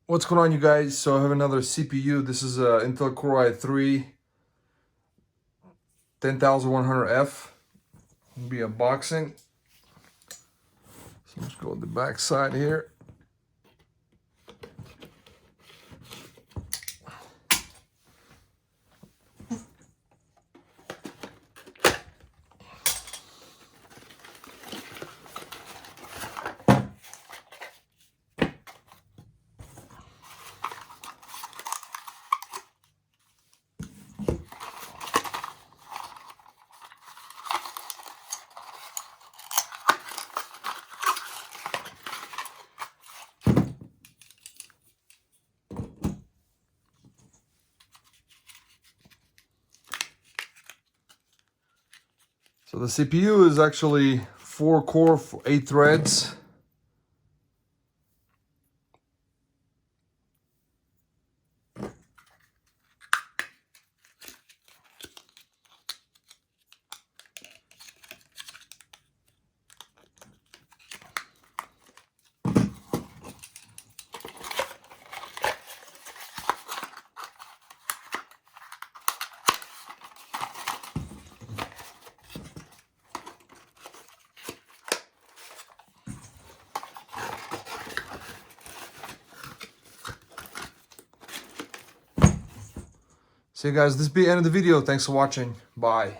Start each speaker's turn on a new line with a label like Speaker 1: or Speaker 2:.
Speaker 1: What's going on, you guys? So I have another CPU. This is a Intel Core i3-10100F. It'll be unboxing. So let's go with the back side here. So the CPU is actually 4 core, 8 threads. So you guys, this will be the end of the video. Thanks for watching. Bye.